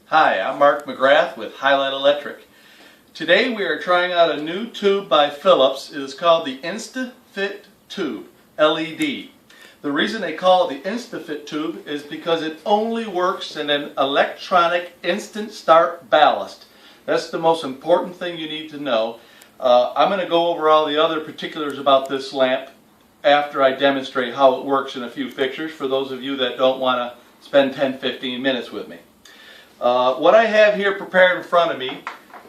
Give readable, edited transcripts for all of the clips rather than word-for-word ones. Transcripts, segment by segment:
Hi, I'm Mark McGrath with Lite Electric. Today we are trying out a new tube by Philips. It is called the InstaFit Tube LED. The reason they call it the InstaFit Tube is because it only works in an electronic instant start ballast. That's the most important thing you need to know. I'm going to go over all the other particulars about this lamp after I demonstrate how it works in a few pictures for those of you that don't want to spend 10-15 minutes with me. What I have here prepared in front of me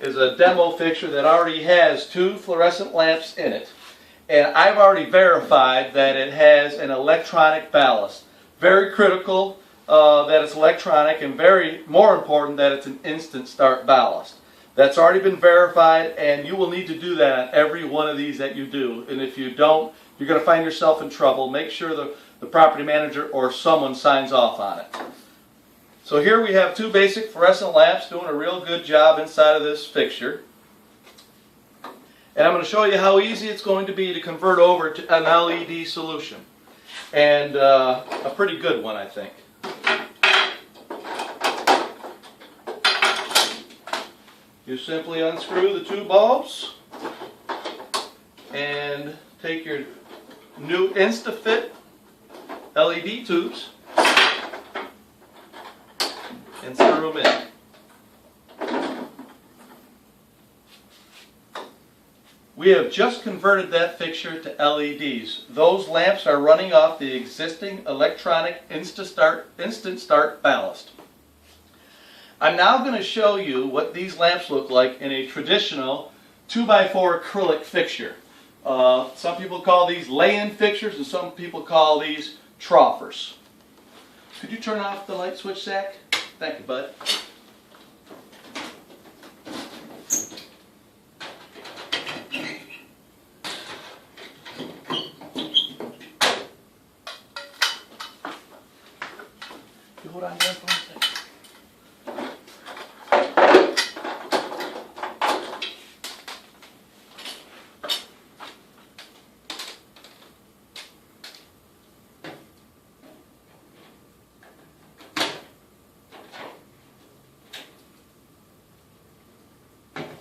is a demo fixture that already has two fluorescent lamps in it, and I've already verified that it has an electronic ballast. Very critical that it's electronic, and more important that it's an instant start ballast. That's already been verified, and you will need to do that on every one of these that you do, and if you don't, you're going to find yourself in trouble. Make sure the property manager or someone signs off on it. So here we have two basic fluorescent lamps doing a real good job inside of this fixture. And I'm going to show you how easy it's going to be to convert over to an LED solution. And a pretty good one, I think. You simply unscrew the two bulbs and take your new InstaFit LED tubes and screw them in. We have just converted that fixture to LEDs. Those lamps are running off the existing electronic instant start ballast. I'm now going to show you what these lamps look like in a traditional 2x4 acrylic fixture. Some people call these lay-in fixtures and some people call these troughers. Could you turn off the light switch, Zach? Thank you, bud. You hold on there for 1 second.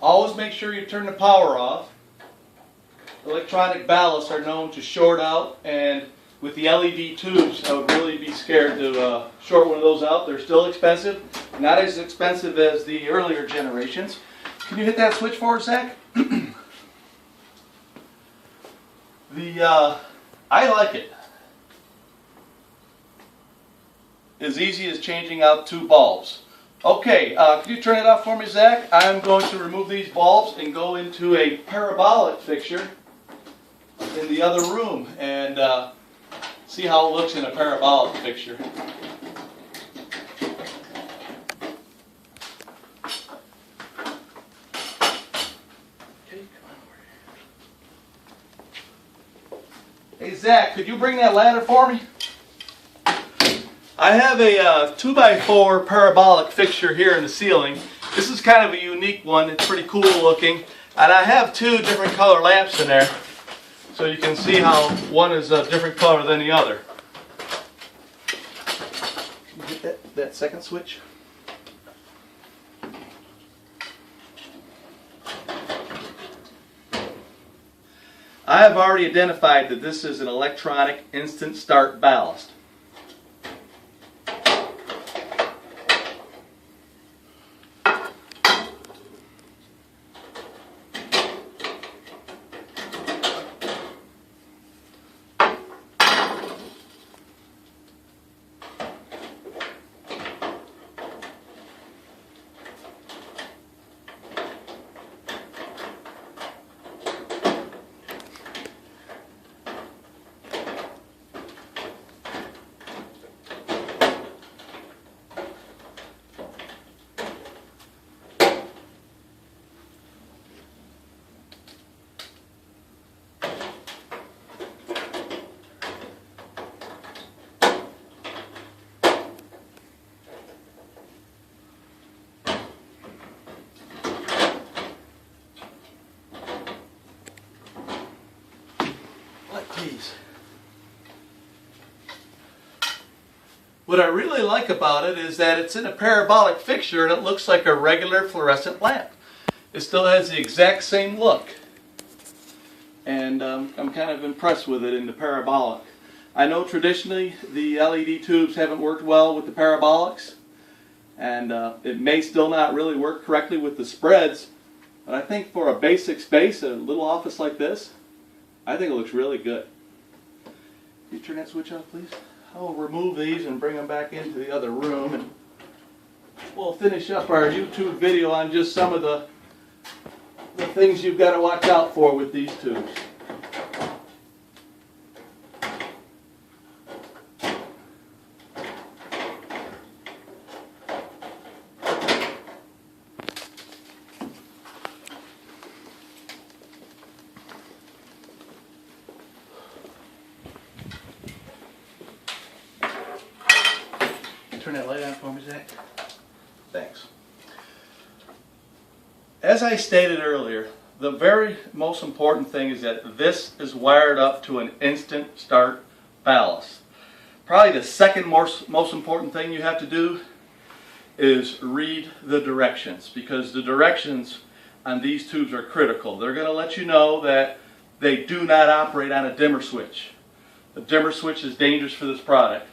Always make sure you turn the power off. Electronic ballasts are known to short out, and with the LED tubes, I would really be scared to short one of those out. They're still expensive, not as expensive as the earlier generations. Can you hit that switch for us, Zach? I like it. As easy as changing out two bulbs. Okay, can you turn it off for me, Zach? I'm going to remove these bulbs and go into a parabolic fixture in the other room and see how it looks in a parabolic fixture. Okay, come on over here. Hey, Zach, could you bring that ladder for me? I have a 2x4 parabolic fixture here in the ceiling. This is kind of a unique one. It's pretty cool looking. And I have two different color lamps in there. So you can see how one is a different color than the other. Can you hit that second switch? I have already identified that this is an electronic instant start ballast. Please. What I really like about it is that it's in a parabolic fixture and it looks like a regular fluorescent lamp. It still has the exact same look. And I'm kind of impressed with it in the parabolic. I know traditionally the LED tubes haven't worked well with the parabolics, and it may still not really work correctly with the spreads, but I think for a basic space, a little office like this, I think it looks really good. Can you turn that switch off, please? I'll remove these and bring them back into the other room, and we'll finish up our YouTube video on just some of the things you've got to watch out for with these tubes. Turn that light on for me, Zach. Thanks. As I stated earlier, the very most important thing is that this is wired up to an instant start ballast. Probably the second most important thing you have to do is read the directions, because the directions on these tubes are critical. They're going to let you know that they do not operate on a dimmer switch. The dimmer switch is dangerous for this product.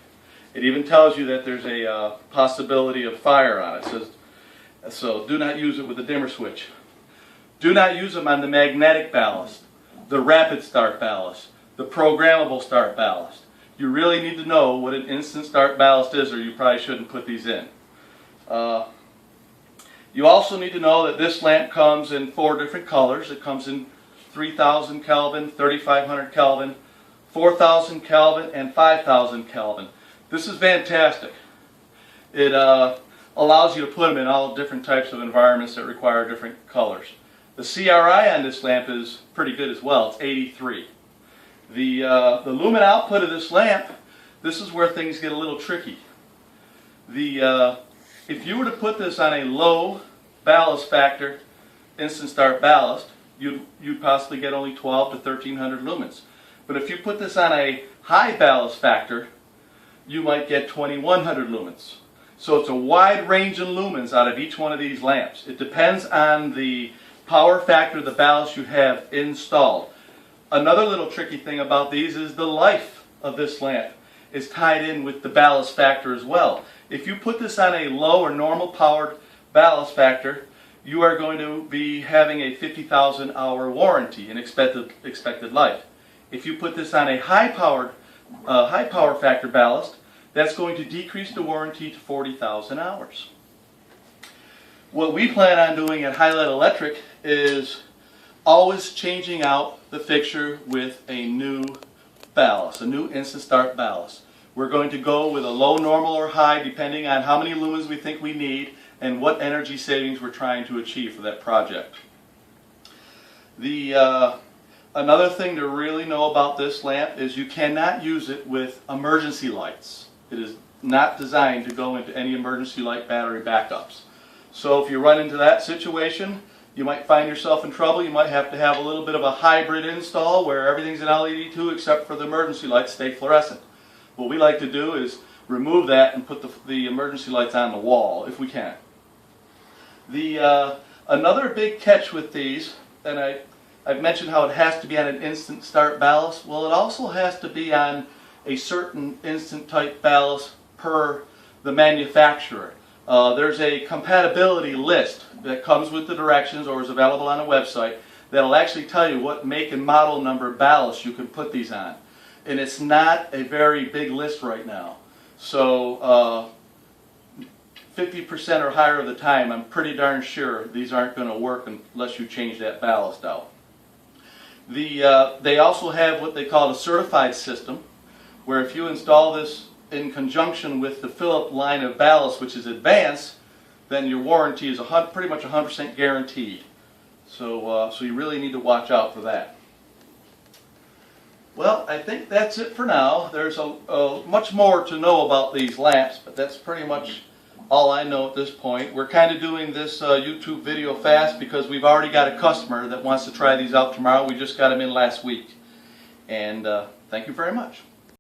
It even tells you that there's a possibility of fire on it. So do not use it with a dimmer switch. Do not use them on the magnetic ballast, the rapid start ballast, the programmable start ballast. You really need to know what an instant start ballast is, or you probably shouldn't put these in. You also need to know that this lamp comes in 4 different colors. It comes in 3000 Kelvin, 3500 Kelvin, 4000 Kelvin, and 5000 Kelvin. This is fantastic. It allows you to put them in all different types of environments that require different colors. The CRI on this lamp is pretty good as well. It's 83. The lumen output of this lamp, this is where things get a little tricky. If you were to put this on a low ballast factor instant start ballast, you'd possibly get only 12 to 1300 lumens. But if you put this on a high ballast factor, you might get 2100 lumens. So it's a wide range of lumens out of each one of these lamps. It depends on the power factor of the ballast you have installed. Another little tricky thing about these is the life of this lamp is tied in with the ballast factor as well. If you put this on a low or normal powered ballast factor, you are going to be having a 50,000 hour warranty in expected life. If you put this on a high power factor ballast, that's going to decrease the warranty to 40,000 hours. What we plan on doing at Lite Electric is always changing out the fixture with a new ballast, a new instant start ballast. We're going to go with a low, normal, or high depending on how many lumens we think we need and what energy savings we're trying to achieve for that project. Another thing to really know about this lamp is you cannot use it with emergency lights. It is not designed to go into any emergency light battery backups. So if you run into that situation, you might find yourself in trouble. You might have to have a little bit of a hybrid install where everything's an LED too except for the emergency lights stay fluorescent. What we like to do is remove that and put the emergency lights on the wall if we can. Another big catch with these, and I've mentioned how it has to be on an instant start ballast. Well, it also has to be on a certain instant type ballast per the manufacturer. There's a compatibility list that comes with the directions or is available on a website that'll actually tell you what make and model number ballast you can put these on. And it's not a very big list right now. So 50% or higher of the time, I'm pretty darn sure these aren't going to work unless you change that ballast out. They also have what they call a certified system, where if you install this in conjunction with the Philips line of ballast, which is advanced, then your warranty is pretty much 100% guaranteed. So you really need to watch out for that. Well, I think that's it for now. There's much more to know about these lamps, but that's pretty much all I know at this point. We're kind of doing this YouTube video fast because we've already got a customer that wants to try these out tomorrow. We just got them in last week. And thank you very much.